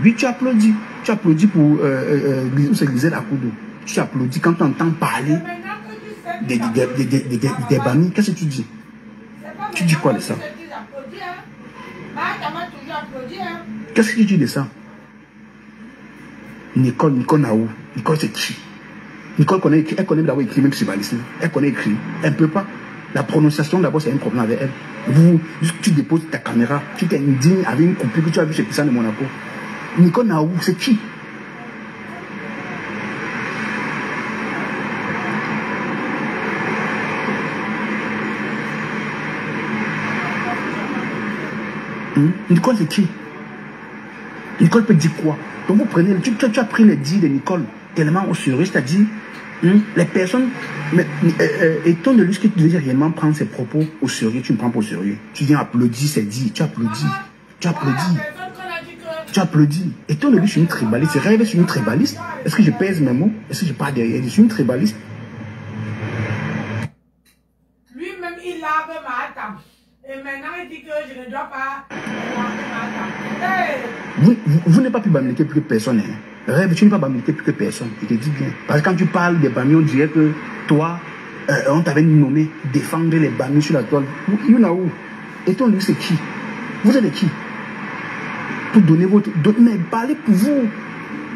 Oui, tu applaudis. Tu applaudis pour Lisel Akoudou. Tu applaudis quand tu entends parler des bamis. Qu'est-ce que tu dis? Tu dis quoi de ça? Qu'est-ce que tu dis de ça? Nicole Naou. Nicole c'est qui? Nicole connaît écrit, elle connaît d'abord écrit même tribalisme. Elle connaît écrit. Elle ne peut pas. La prononciation d'abord c'est un problème avec elle. Tu déposes ta caméra, tu t'indignes avec une coupure que tu as vu chez Pissan de Monaco. Nicole Naou, c'est qui? Nicole c'est qui? Nicole peut dire quoi? Donc vous prenez, tu as pris les dits de Nicole tellement au sérieux, c'est-à-dire les personnes, Eton de Luxe qui devait réellement prendre ses propos au sérieux, tu ne prends pas au sérieux. Tu viens applaudir, c'est dit, tu applaudis, tu applaudis, tu applaudis. Eton de Luxe c'est une tribaliste, c'est rêve sur une tribaliste. Est-ce que je pèse mes mots? Est-ce que je parle derrière? Je suis une tribaliste. Lui-même il lave ma table. Et maintenant il dit que je ne dois pas laver ma table. Hey! Vous n'êtes pas plus bamilqué plus que personne. Hein. Rêve, tu n'es pas bamilqué plus que personne. Je te dis bien. Parce que quand tu parles des bamis, on dirait que toi, on t'avait nommé défendre les bamis sur la toile. You know où? Et toi, lui, c'est qui? Vous êtes qui? Pour donner votre... Mais parlez pour vous.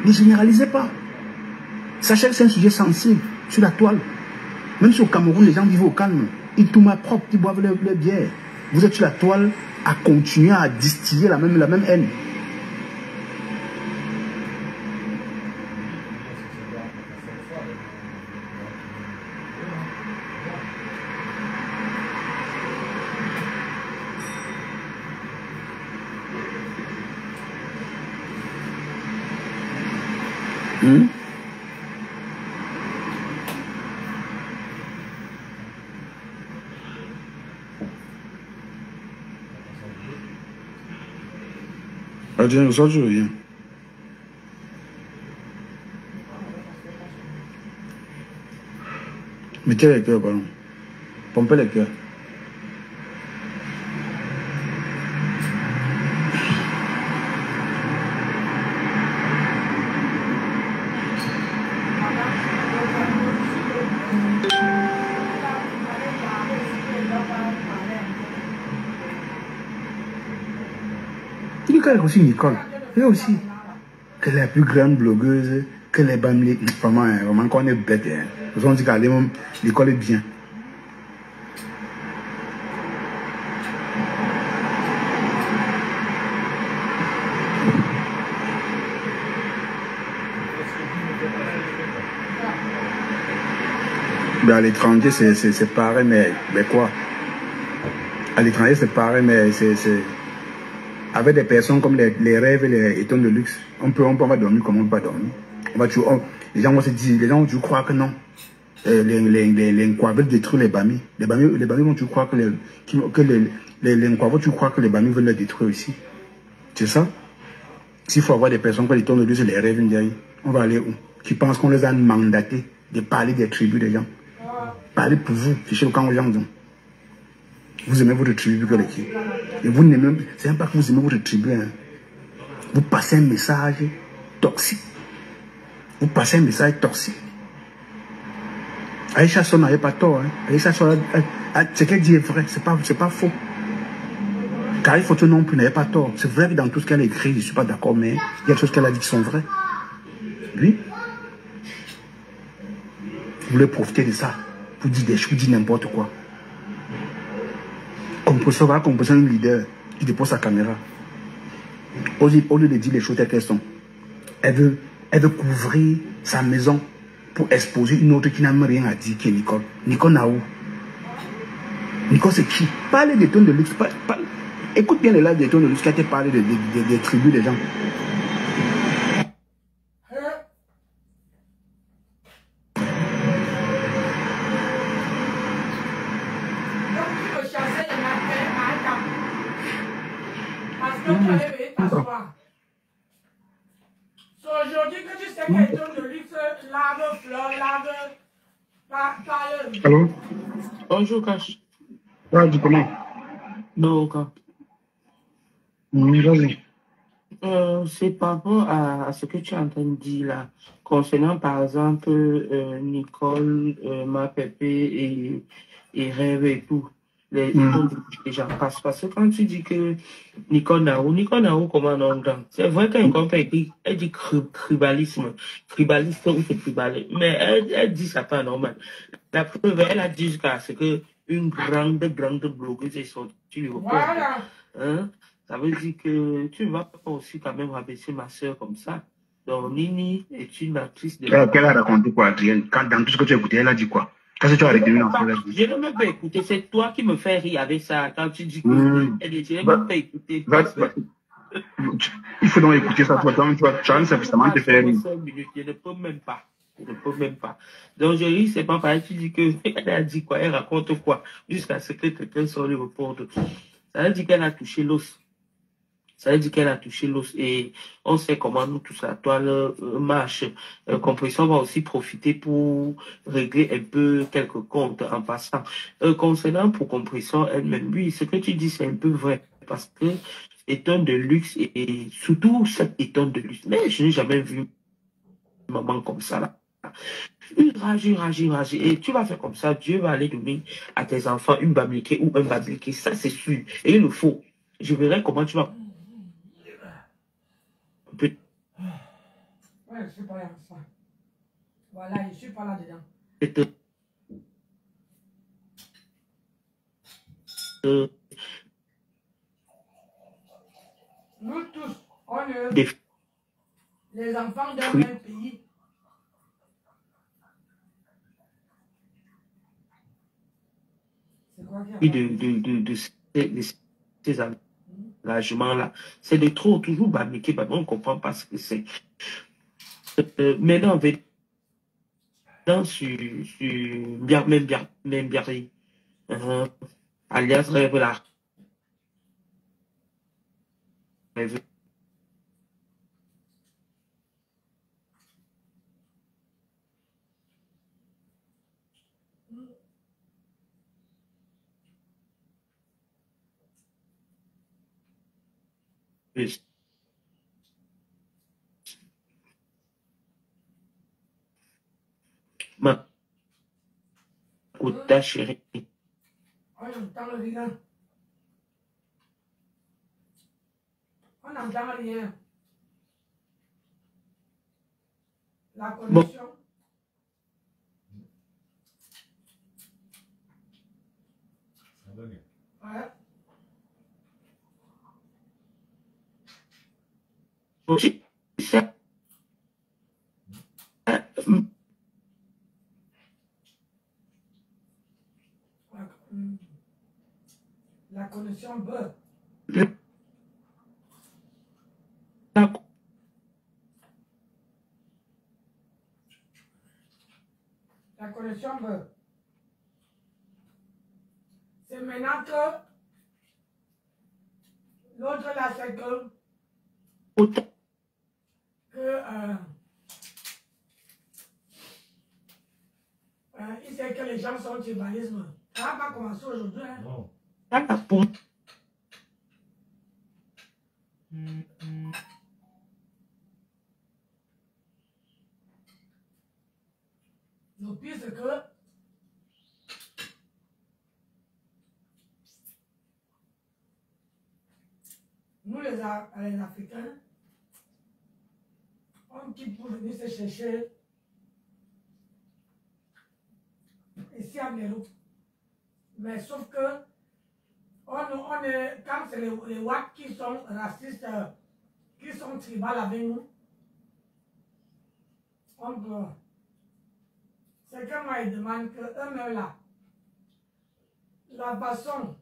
Ne généralisez pas. Sachez que c'est un sujet sensible sur la toile. Même si au Cameroun, les gens vivent au calme. Ils tout ma propre, ils boivent leur bière. Vous êtes sur la toile à continuer à distiller la même haine. Adieu, ça je rien. Mettez les cœurs, pardon. Pompez les cœurs. Aussi Nicole, et aussi que les plus grandes blogueuses, que les bamlis, vraiment qu'on est bête. Ils ont dit qu'elle l'école est bien. Ben à l'étranger c'est pareil, mais quoi? À l'étranger c'est pareil, mais c'est avec des personnes comme les rêves et les Eton de Luxe, on va dormir comme on ne peut pas dormir. Les gens vont se dire, les gens vont toujours croire que non. Les Nkwa veulent détruire les bamis. Les bamis vont toujours croire que les Nkwa vont toujours croire que les bamis veulent les détruire aussi. C'est ça? S'il faut avoir des personnes comme les Eton de Luxe et les rêves, on va aller où? Qui pensent qu'on les a mandatés de parler des tribus des gens. Parler pour vous, fichez le camp aux gens. Vous aimez votre tribu que les qui. Et vous n'aimez, c'est même pas que vous aimez votre tribu. Hein. Vous passez un message toxique. Vous passez un message toxique. Aïcha Son n'avait pas tort. Hein. Aïcha Son, ce qu'elle dit est vrai, c'est pas faux. Carrie Photo non plus n'avait pas tort. C'est vrai que dans tout ce qu'elle a écrit, je ne suis pas d'accord, mais il y a des choses qu'elle a dit qui sont vraies. Oui. Vous voulez profiter de ça pour dire des choses, dire n'importe quoi. Composeur va composer un leader qui dépose sa caméra. Au lieu de dire les choses telles qu'elles sont, elle veut couvrir sa maison pour exposer une autre qui n'a même rien à dire, qui est Nicole. Nicole Naou. Nicole, c'est qui? Parlez des tonnes de luxe. Écoute bien les lives des tonnes de luxe qui a été parlé des tribus des gens. Aujourd'hui que tu sais qu'il y a des tonnes de luxe, lave, fleurs, lave, parle. Allô? Bonjour, Cash. Ah, dis comment? Non, Cash. Vas-y. C'est par rapport à ce que tu as entendu là, concernant par exemple Nicole, Ma Pépé et Rêve et tout, les gens parce que quand tu dis que Nicole Naou, comment on entend? C'est vrai qu'un compte écrit, elle dit tribalisme ou c'est tribal, mais elle dit ça pas normal. La preuve, elle a dit jusqu'à ce que une grande blogueuse est sortie. Voilà. Hein? Ça veut dire que tu ne vas pas aussi quand même rabaisser ma soeur comme ça. Donc, Nini est une actrice de... Elle a raconté quoi, Adrienne? Dans tout ce que tu as écouté, elle a dit quoi? Qu'est-ce que tu as retenu dans ce qu'elle a dit? Je ne même pas écouté. C'est toi qui me fais rire avec ça. Quand tu dis que... Je n'ai même pas écouté. Il faut donc écouter ça, toi, tu vas suffisamment te faire rire. Je ne peux même pas. Donc, je ris, c'est pas pareil. Tu dis que elle a dit quoi, elle raconte quoi, jusqu'à ce que quelqu'un sort le reporte. Ça veut dire qu'elle a touché l'os. Et on sait comment nous, tout ça, toile marche. Compression va aussi profiter pour régler un peu quelques comptes en passant. Concernant pour Compression elle-même, oui, ce que tu dis, c'est un peu vrai. Parce que étonne de luxe et surtout cette étonne de luxe. Mais je n'ai jamais vu une maman comme ça là. Une rage. Et tu vas faire comme ça, Dieu va aller donner à tes enfants une babliquée ou un babliqué. Ça, c'est sûr. Et il le faut. Je verrai comment tu vas. Ouais, je suis pas là. Voilà, je suis pas là-dedans. Nous tous, on est les enfants d'un même pays. C'est quoi de ces engagements-là. C'est de trop, toujours bamiquer, on ne comprend pas ce que c'est. Maintenant, sur même bien, alias Rêve là. Ma Kouta chérie. On n'entend rien. On n'entend rien. La connexion. Ouais. Aussi, ça. La connexion bug. La connexion bug. C'est maintenant que l'autre là, c'est que il sait que les gens sont du tribalisme. Ça n'a pas commencé aujourd'hui. Hein? Non. Le pire, c'est que nous, les Africains, on quitte pour venir se chercher ici à Mérou. Mais sauf que on est, quand c'est les Ouacs qui sont racistes, qui sont tribales avec nous, on peut. C'est que moi, ils demandent que eux-mêmes là, la façon,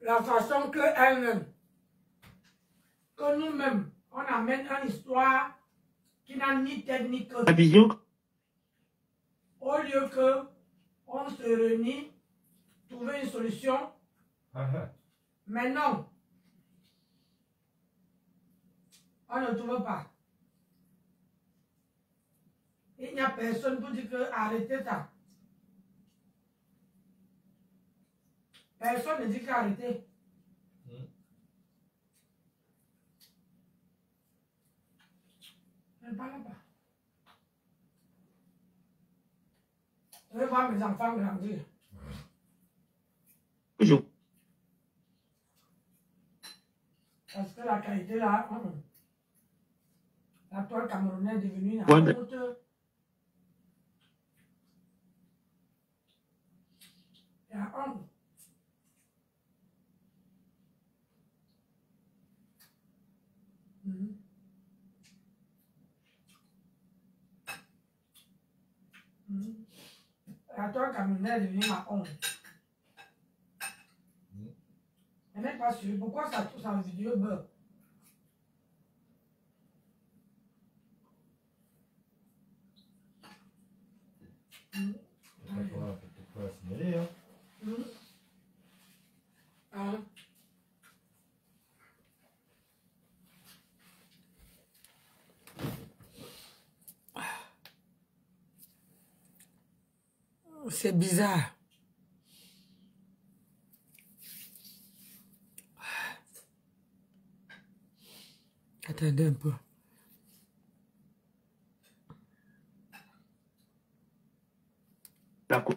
la façon que elles-mêmes, que nous-mêmes, on amène une histoire qui n'a ni tête ni queue. La vision. Au lieu que on se réunit, trouver une solution, mais non, on ne trouve pas. Il n'y a personne pour dire que arrêtez ça. Personne ne dit qu'arrêtez. Je ne parle pas. Je vais voir mes enfants grandir. Parce que la qualité là, la toile camerounaise est devenue une honte. La honte. La toile camerounaise est devenue ma honte. Je n'ai pas su pourquoi ça touche en vidéo beurre. Peut-être pas la signaler, hein. C'est bizarre. Attendez un peu. D'accord.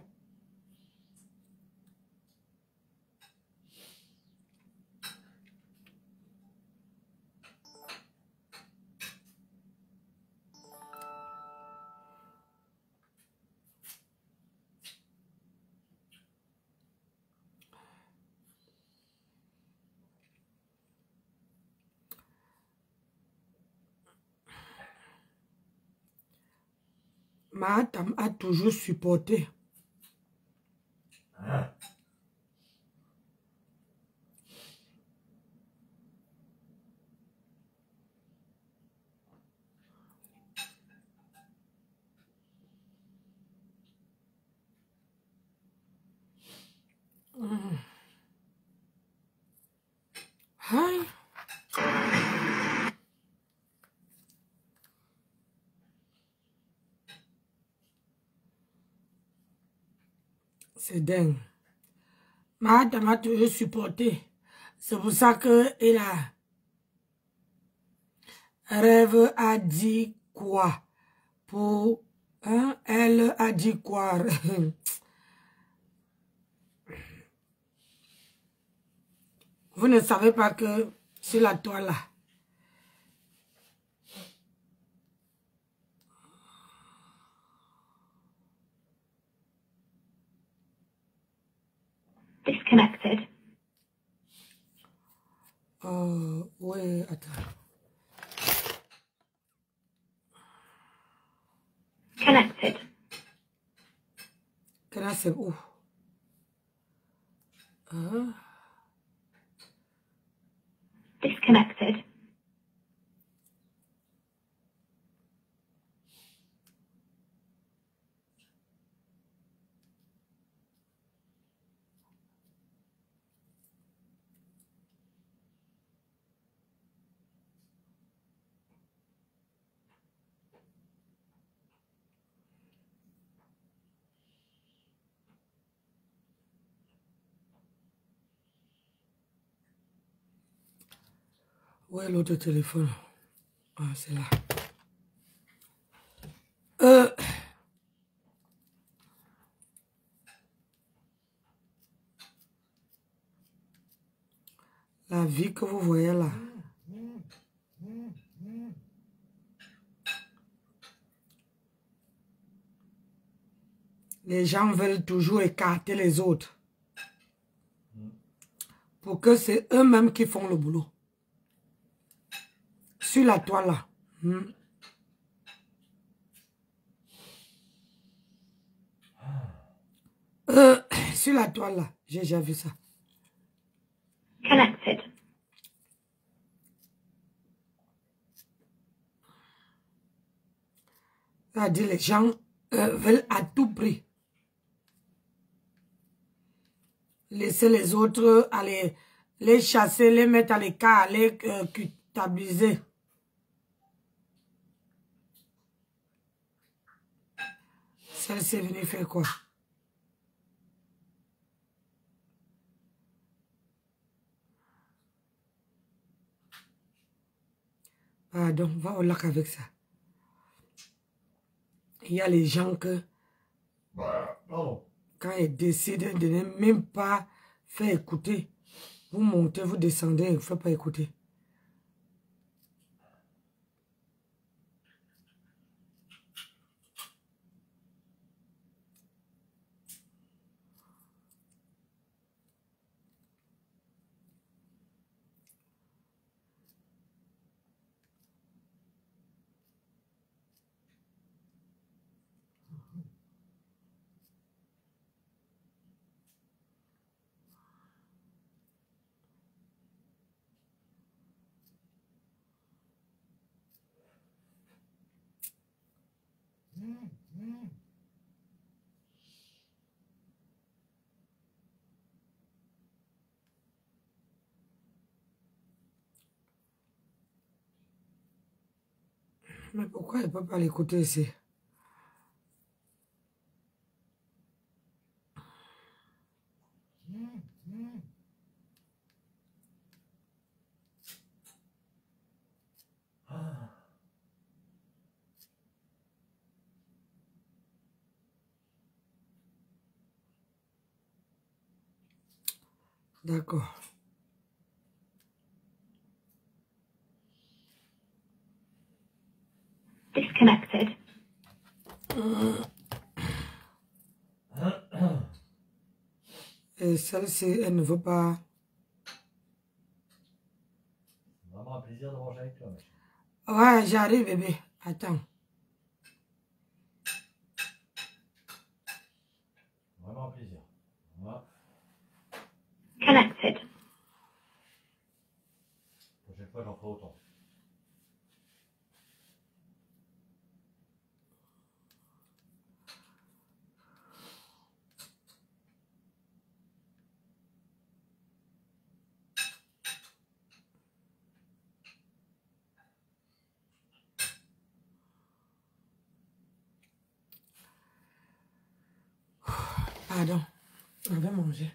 Mahatam a toujours supporté. Hi. C'est dingue. Mahatam a toujours supporté. C'est pour ça que Rêve a dit quoi? Pour... Hein? Elle a dit quoi? Vous ne savez pas que sur la toile là. Disconnected. Oui, attends. Connected. C'est où? Disconnected. Où est l'autre téléphone? Ah, c'est là. La vie que vous voyez là. Les gens veulent toujours écarter les autres. Pour que c'est eux-mêmes qui font le boulot. Sur la toile là. Sur la toile là. J'ai déjà vu ça. Connected. C'est-à-dire les gens veulent à tout prix laisser les autres aller les chasser, les mettre à l'écart, les culpabiliser. Celle-ci est venue faire quoi? Pardon, va au lac avec ça. Il y a les gens que, Pardon. quand ils décident de ne même pas faire écouter, vous montez, vous descendez, il ne faut pas écouter. Mais pourquoi il ne peut pas l'écouter ici? D'accord. Disconnected. Et celle-ci, elle ne veut pas... Vraiment un plaisir de manger avec toi, ma chérie. Ouais, j'arrive, bébé. Attends. Vraiment un plaisir. Voilà. Connected. La prochaine fois, j'en ferai autant. Pardon. On va manger.